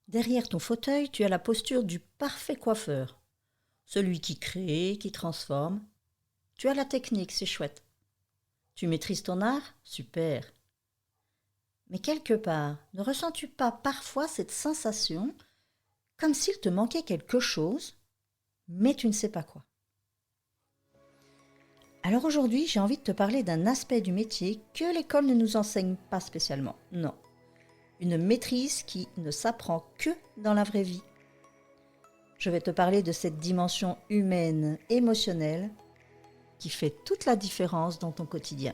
Derrière ton fauteuil, tu as la posture du parfait coiffeur. Celui qui crée, qui transforme. Tu as la technique, c'est chouette. Tu maîtrises ton art? Super. Mais quelque part, ne ressens-tu pas parfois cette sensation comme s'il te manquait quelque chose, mais tu ne sais pas quoi? Alors aujourd'hui, j'ai envie de te parler d'un aspect du métier que l'école ne nous enseigne pas spécialement. Non. Une maîtrise qui ne s'apprend que dans la vraie vie. Je vais te parler de cette dimension humaine, émotionnelle, qui fait toute la différence dans ton quotidien.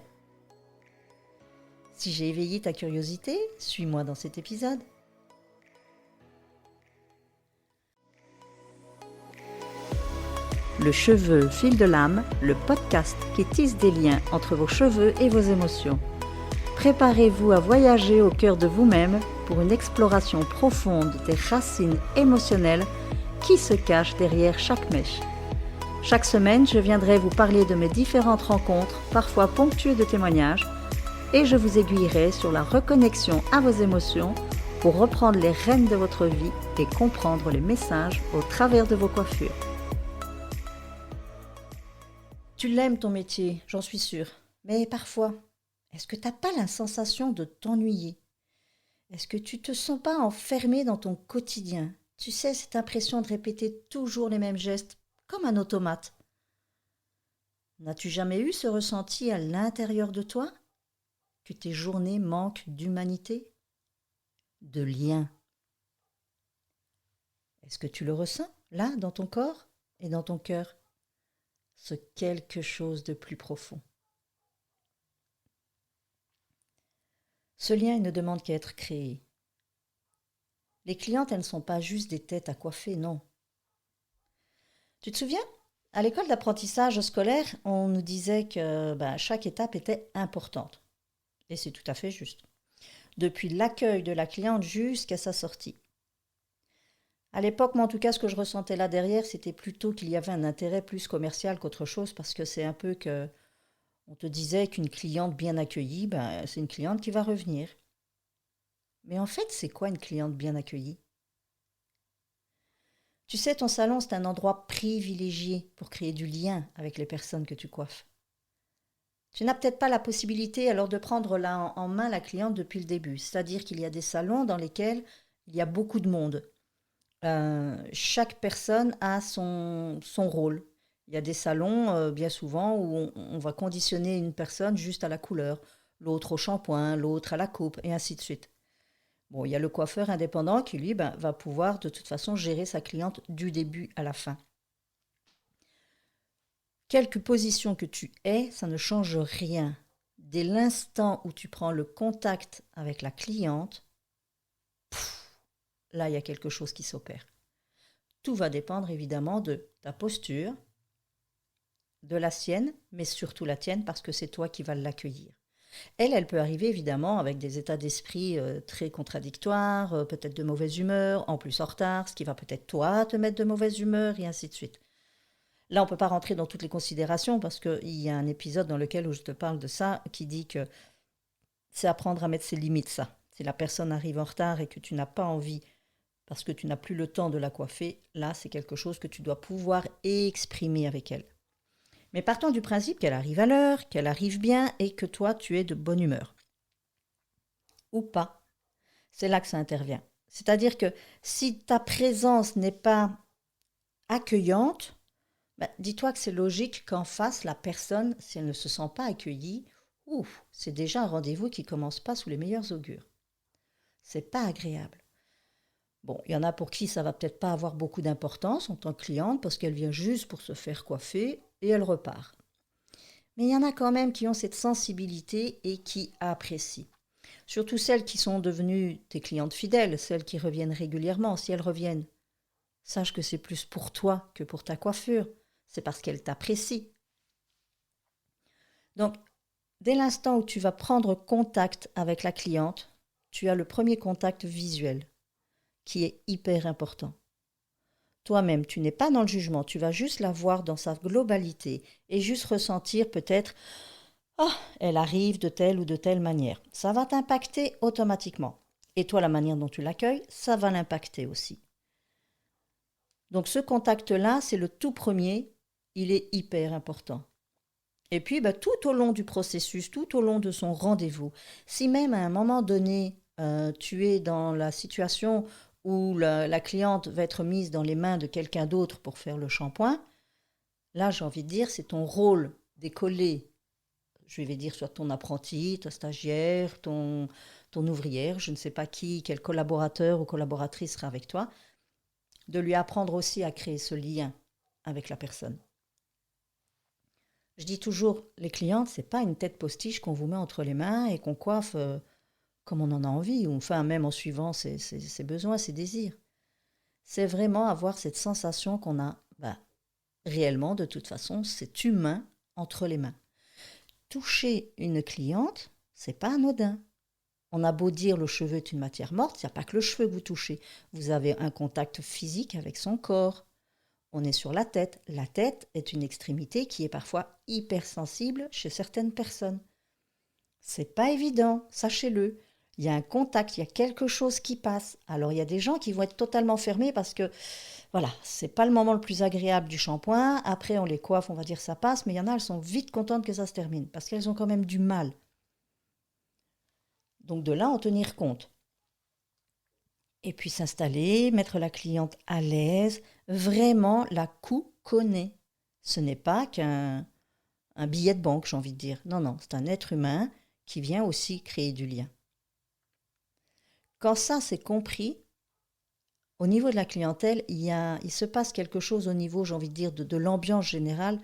Si j'ai éveillé ta curiosité, suis-moi dans cet épisode. Le cheveu fil de l'âme, le podcast qui tisse des liens entre vos cheveux et vos émotions. Préparez-vous à voyager au cœur de vous-même pour une exploration profonde des racines émotionnelles qui se cachent derrière chaque mèche. Chaque semaine, je viendrai vous parler de mes différentes rencontres, parfois ponctuées de témoignages, et je vous aiguillerai sur la reconnexion à vos émotions pour reprendre les rênes de votre vie et comprendre les messages au travers de vos coiffures. Tu l'aimes ton métier, j'en suis sûre, mais parfois, est-ce que tu n'as pas la sensation de t'ennuyer? Est-ce que tu te sens pas enfermé dans ton quotidien? Tu sais, cette impression de répéter toujours les mêmes gestes, comme un automate. N'as-tu jamais eu ce ressenti à l'intérieur de toi? Que tes journées manquent d'humanité? De lien? Est-ce que tu le ressens, là, dans ton corps et dans ton cœur? Ce quelque chose de plus profond. Ce lien, il ne demande qu'à être créé. Les clientes, elles ne sont pas juste des têtes à coiffer, non. Tu te souviens? À l'école d'apprentissage scolaire, on nous disait que chaque étape était importante. Et c'est tout à fait juste. Depuis l'accueil de la cliente jusqu'à sa sortie. À l'époque, moi en tout cas, ce que je ressentais là derrière, c'était plutôt qu'il y avait un intérêt plus commercial qu'autre chose, parce que c'est un peu que on te disait qu'une cliente bien accueillie, c'est une cliente qui va revenir. Mais en fait, c'est quoi une cliente bien accueillie? Tu sais, ton salon, c'est un endroit privilégié pour créer du lien avec les personnes que tu coiffes. Tu n'as peut-être pas la possibilité alors de prendre en main la cliente depuis le début. C'est-à-dire qu'il y a des salons dans lesquels il y a beaucoup de monde. Chaque personne a son rôle. Il y a des salons, bien souvent, où on va conditionner une personne juste à la couleur, l'autre au shampoing, l'autre à la coupe, et ainsi de suite. Bon, il y a le coiffeur indépendant qui, lui, va pouvoir de toute façon gérer sa cliente du début à la fin. Quelque position que tu aies, ça ne change rien. Dès l'instant où tu prends le contact avec la cliente, là, il y a quelque chose qui s'opère. Tout va dépendre évidemment de ta posture, de la sienne, mais surtout la tienne parce que c'est toi qui vas l'accueillir. Elle peut arriver évidemment avec des états d'esprit très contradictoires, peut-être de mauvaise humeur, en plus en retard, ce qui va peut-être toi te mettre de mauvaise humeur et ainsi de suite. Là, on ne peut pas rentrer dans toutes les considérations parce qu'il y a un épisode dans lequel où je te parle de ça qui dit que c'est apprendre à mettre ses limites, ça. Si la personne arrive en retard et que tu n'as pas envie, parce que tu n'as plus le temps de la coiffer, là, c'est quelque chose que tu dois pouvoir exprimer avec elle. Mais partons du principe qu'elle arrive à l'heure, qu'elle arrive bien et que toi, tu es de bonne humeur. Ou pas. C'est là que ça intervient. C'est-à-dire que si ta présence n'est pas accueillante, dis-toi que c'est logique qu'en face, la personne, si elle ne se sent pas accueillie, c'est déjà un rendez-vous qui ne commence pas sous les meilleurs augures. C'est pas agréable. Bon, il y en a pour qui ça va peut-être pas avoir beaucoup d'importance en tant que cliente parce qu'elle vient juste pour se faire coiffer et elle repart. Mais il y en a quand même qui ont cette sensibilité et qui apprécient. Surtout celles qui sont devenues tes clientes fidèles, celles qui reviennent régulièrement. Si elles reviennent, sache que c'est plus pour toi que pour ta coiffure. C'est parce qu'elles t'apprécient. Donc, dès l'instant où tu vas prendre contact avec la cliente, tu as le premier contact visuel qui est hyper important. Toi-même, tu n'es pas dans le jugement, tu vas juste la voir dans sa globalité et juste ressentir peut-être « elle arrive de telle ou de telle manière ». Ça va t'impacter automatiquement. Et toi, la manière dont tu l'accueilles, ça va l'impacter aussi. Donc ce contact-là, c'est le tout premier, il est hyper important. Et puis, tout au long du processus, tout au long de son rendez-vous, si même à un moment donné, tu es dans la situation où la cliente va être mise dans les mains de quelqu'un d'autre pour faire le shampoing, là, j'ai envie de dire, c'est ton rôle d'écoller, je vais dire, soit ton apprenti, ta stagiaire, ton ouvrière, je ne sais pas qui, quel collaborateur ou collaboratrice sera avec toi, de lui apprendre aussi à créer ce lien avec la personne. Je dis toujours, les clientes, c'est pas une tête postiche qu'on vous met entre les mains et qu'on coiffe comme on en a envie, ou enfin même en suivant ses besoins, ses désirs. C'est vraiment avoir cette sensation qu'on a réellement, de toute façon, c'est humain entre les mains. Toucher une cliente, c'est pas anodin. On a beau dire le cheveu est une matière morte, il n'y a pas que le cheveu que vous touchez. Vous avez un contact physique avec son corps. On est sur la tête. La tête est une extrémité qui est parfois hypersensible chez certaines personnes. C'est pas évident, sachez-le. Il y a un contact, il y a quelque chose qui passe. Alors il y a des gens qui vont être totalement fermés parce que voilà, c'est pas le moment le plus agréable du shampoing. Après on les coiffe, on va dire ça passe, mais il y en a, elles sont vite contentes que ça se termine parce qu'elles ont quand même du mal. Donc de là en tenir compte. Et puis s'installer, mettre la cliente à l'aise, vraiment la couconner. Ce n'est pas qu'un billet de banque, j'ai envie de dire. Non, non, c'est un être humain qui vient aussi créer du lien. Quand ça c'est compris, au niveau de la clientèle, il se passe quelque chose au niveau, j'ai envie de dire, de l'ambiance générale,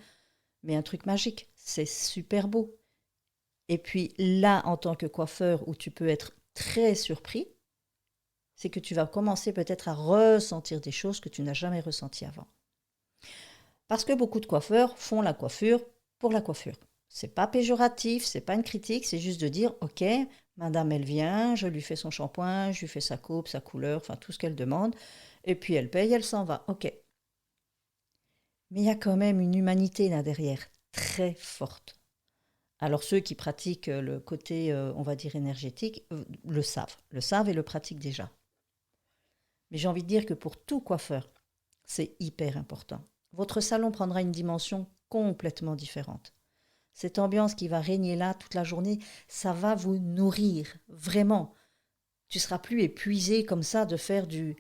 mais un truc magique. C'est super beau. Et puis là, en tant que coiffeur, où tu peux être très surpris, c'est que tu vas commencer peut-être à ressentir des choses que tu n'as jamais ressenties avant. Parce que beaucoup de coiffeurs font la coiffure pour la coiffure. C'est pas péjoratif, c'est pas une critique, c'est juste de dire ok, madame elle vient, je lui fais son shampoing, je lui fais sa coupe, sa couleur, enfin tout ce qu'elle demande, et puis elle paye, elle s'en va, ok. Mais il y a quand même une humanité là derrière, très forte. Alors ceux qui pratiquent le côté, on va dire, énergétique, le savent et le pratiquent déjà. Mais j'ai envie de dire que pour tout coiffeur, c'est hyper important. Votre salon prendra une dimension complètement différente. Cette ambiance qui va régner là toute la journée, ça va vous nourrir, vraiment. Tu seras plus épuisé comme ça de faire du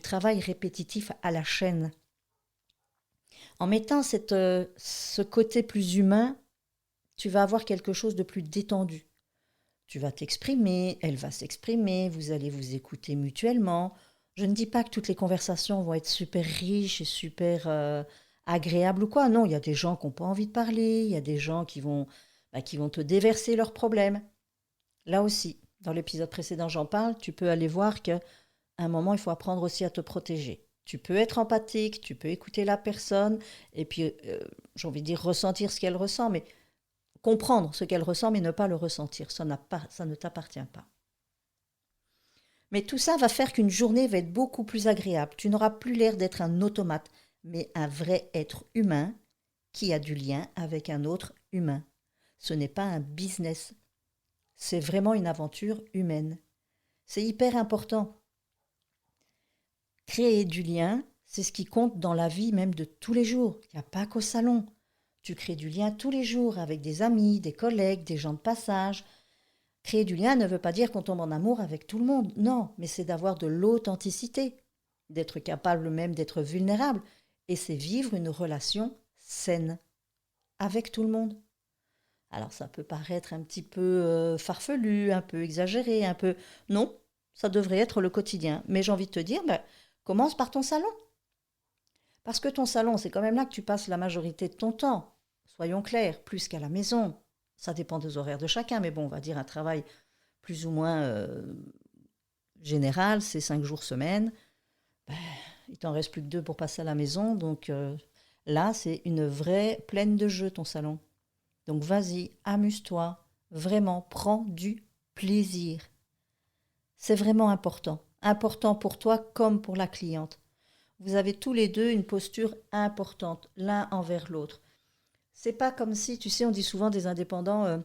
travail répétitif à la chaîne. En mettant ce côté plus humain, tu vas avoir quelque chose de plus détendu. Tu vas t'exprimer, elle va s'exprimer, vous allez vous écouter mutuellement. Je ne dis pas que toutes les conversations vont être super riches et super agréables ou quoi. Non, il y a des gens qui n'ont pas envie de parler, il y a des gens qui vont te déverser leurs problèmes. Là aussi, dans l'épisode précédent, j'en parle, tu peux aller voir qu'à un moment, il faut apprendre aussi à te protéger. Tu peux être empathique, tu peux écouter la personne, et puis, j'ai envie de dire, ressentir ce qu'elle ressent, mais comprendre ce qu'elle ressent, mais ne pas le ressentir. Ça ne t'appartient pas. Mais tout ça va faire qu'une journée va être beaucoup plus agréable. Tu n'auras plus l'air d'être un automate, mais un vrai être humain qui a du lien avec un autre humain. Ce n'est pas un business. C'est vraiment une aventure humaine. C'est hyper important. Créer du lien, c'est ce qui compte dans la vie même de tous les jours. Il n'y a pas qu'au salon. Tu crées du lien tous les jours avec des amis, des collègues, des gens de passage. Créer du lien ne veut pas dire qu'on tombe en amour avec tout le monde. Non, mais c'est d'avoir de l'authenticité, d'être capable même d'être vulnérable. Et c'est vivre une relation saine avec tout le monde. Alors ça peut paraître un petit peu farfelu, un peu exagéré, un peu... Non, ça devrait être le quotidien. Mais j'ai envie de te dire, commence par ton salon. Parce que ton salon, c'est quand même là que tu passes la majorité de ton temps. Soyons clairs, plus qu'à la maison. Ça dépend des horaires de chacun, mais bon, on va dire un travail plus ou moins général, c'est 5 jours semaine. Il t'en reste plus que 2 pour passer à la maison, donc là, c'est une vraie plaine de jeu, ton salon. Donc vas-y, amuse-toi, vraiment, prends du plaisir. C'est vraiment important. Important pour toi comme pour la cliente. Vous avez tous les deux une posture importante, l'un envers l'autre. C'est pas comme si, tu sais, on dit souvent des indépendants,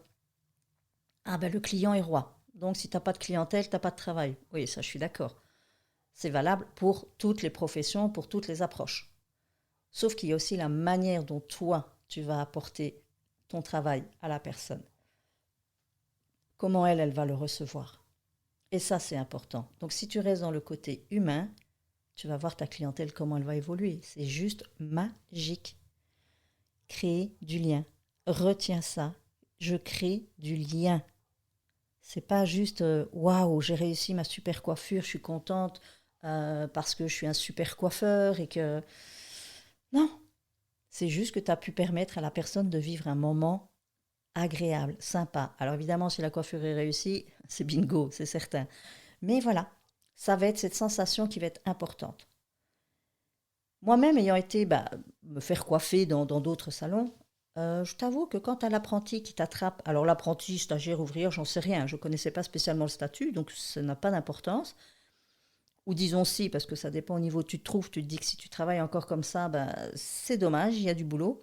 le client est roi. Donc, si tu n'as pas de clientèle, tu n'as pas de travail. Oui, ça, je suis d'accord. C'est valable pour toutes les professions, pour toutes les approches. Sauf qu'il y a aussi la manière dont toi, tu vas apporter ton travail à la personne. Comment elle va le recevoir. Et ça, c'est important. Donc, si tu restes dans le côté humain, tu vas voir ta clientèle, comment elle va évoluer. C'est juste magique. Créer du lien. Retiens ça. Je crée du lien. C'est pas juste waouh, j'ai réussi ma super coiffure, je suis contente parce que je suis un super coiffeur et que. Non, c'est juste que tu as pu permettre à la personne de vivre un moment agréable, sympa. Alors évidemment, si la coiffure est réussie, c'est bingo, c'est certain. Mais voilà, ça va être cette sensation qui va être importante. Moi-même, ayant été me faire coiffer dans d'autres salons, je t'avoue que quand tu as l'apprenti qui t'attrape, alors l'apprenti, stagiaire, ouvrière, j'en sais rien, je ne connaissais pas spécialement le statut, donc ça n'a pas d'importance. Ou disons si, parce que ça dépend au niveau où tu te trouves, tu te dis que si tu travailles encore comme ça, c'est dommage, il y a du boulot.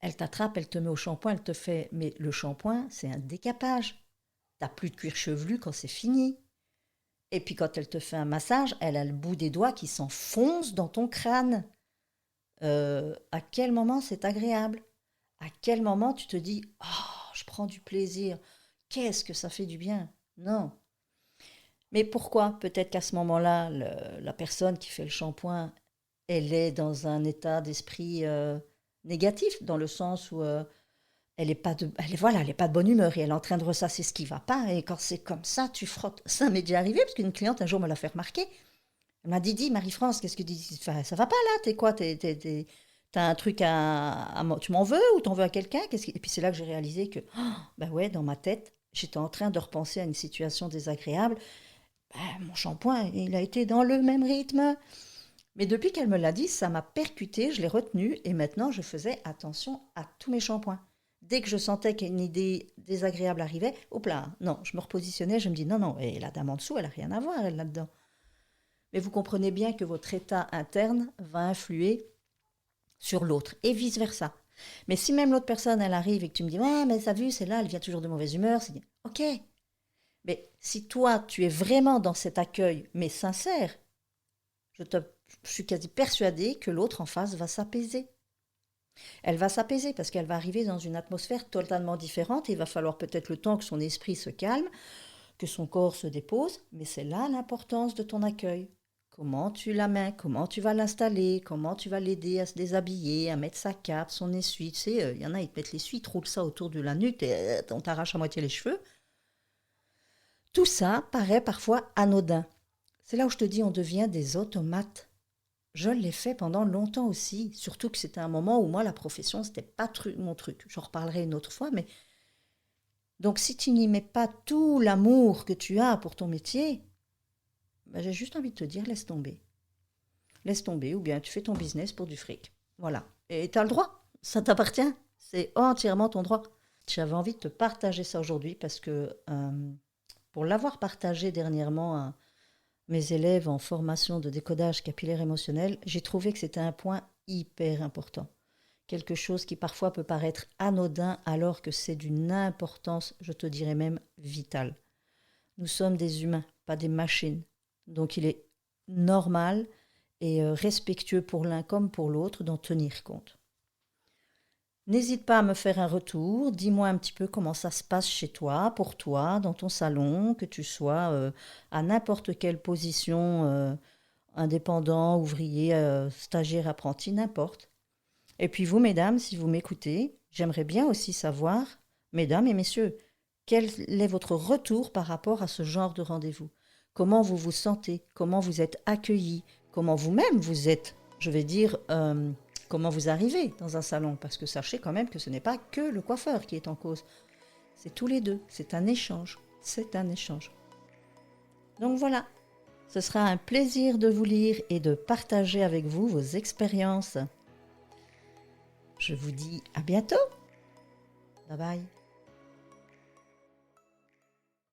Elle t'attrape, elle te met au shampoing, elle te fait... Mais le shampoing, c'est un décapage. T'as plus de cuir chevelu quand c'est fini. Et puis quand elle te fait un massage, elle a le bout des doigts qui s'enfonce dans ton crâne. À quel moment c'est agréable? À quel moment tu te dis « Oh, je prends du plaisir. Qu'est-ce que ça fait du bien ?» Non. Mais pourquoi? Peut-être qu'à ce moment-là, la personne qui fait le shampoing, elle est dans un état d'esprit négatif, dans le sens où elle n'est pas, elle est pas de bonne humeur et elle est en train de ressasser ce qui ne va pas. Et quand c'est comme ça, tu frottes. Ça m'est déjà arrivé, parce qu'une cliente un jour me l'a fait remarquer. Elle m'a dit, Marie-France, qu'est-ce que tu dis? Ça va pas là? T'es quoi? T'as un truc tu m'en veux ou t'en veux à quelqu'un? Et puis c'est là que j'ai réalisé que, ouais, dans ma tête, j'étais en train de repenser à une situation désagréable. Mon shampoing, il a été dans le même rythme. Mais depuis qu'elle me l'a dit, ça m'a percuté, je l'ai retenu et maintenant je faisais attention à tous mes shampoings. Dès que je sentais qu'une idée désagréable arrivait, hop là, non, je me repositionnais, je me dis non, et la dame en dessous, elle n'a rien à voir, elle là-dedans. Mais vous comprenez bien que votre état interne va influer sur l'autre et vice-versa. Mais si même l'autre personne, elle arrive et que tu me dis, ouais, mais ça vu, c'est là, elle vient toujours de mauvaise humeur, c'est ok. Mais si toi, tu es vraiment dans cet accueil, mais sincère, je suis quasi persuadée que l'autre en face va s'apaiser. Elle va s'apaiser parce qu'elle va arriver dans une atmosphère totalement différente et il va falloir peut-être le temps que son esprit se calme, que son corps se dépose, mais c'est là l'importance de ton accueil. Comment tu la mets, comment tu vas l'installer, comment tu vas l'aider à se déshabiller, à mettre sa cape, son essuie. Tu sais, il y en a, ils te mettent l'essuie, ils te roulent ça autour de la nuque et on t'arrache à moitié les cheveux. Tout ça paraît parfois anodin. C'est là où je te dis, on devient des automates. Je l'ai fait pendant longtemps aussi, surtout que c'était un moment où moi, la profession, c'était pas mon truc. J'en reparlerai une autre fois, mais... Donc, si tu n'y mets pas tout l'amour que tu as pour ton métier, j'ai juste envie de te dire, laisse tomber. Laisse tomber, ou bien tu fais ton business pour du fric. Voilà. Et tu as le droit, ça t'appartient. C'est entièrement ton droit. J'avais envie de te partager ça aujourd'hui parce que, pour l'avoir partagé dernièrement à mes élèves en formation de décodage capillaire émotionnel, j'ai trouvé que c'était un point hyper important. Quelque chose qui parfois peut paraître anodin alors que c'est d'une importance, je te dirais même, vitale. Nous sommes des humains, pas des machines. Donc il est normal et respectueux pour l'un comme pour l'autre d'en tenir compte. N'hésite pas à me faire un retour, dis-moi un petit peu comment ça se passe chez toi, pour toi, dans ton salon, que tu sois à n'importe quelle position, indépendant, ouvrier, stagiaire, apprenti, n'importe. Et puis vous, mesdames, si vous m'écoutez, j'aimerais bien aussi savoir, mesdames et messieurs, quel est votre retour par rapport à ce genre de rendez-vous? Comment vous vous sentez? Comment vous êtes accueillis? Comment vous-même vous êtes, je vais dire, comment vous arrivez dans un salon? Parce que sachez quand même que ce n'est pas que le coiffeur qui est en cause. C'est tous les deux. C'est un échange. C'est un échange. Donc voilà. Ce sera un plaisir de vous lire et de partager avec vous vos expériences. Je vous dis à bientôt. Bye bye.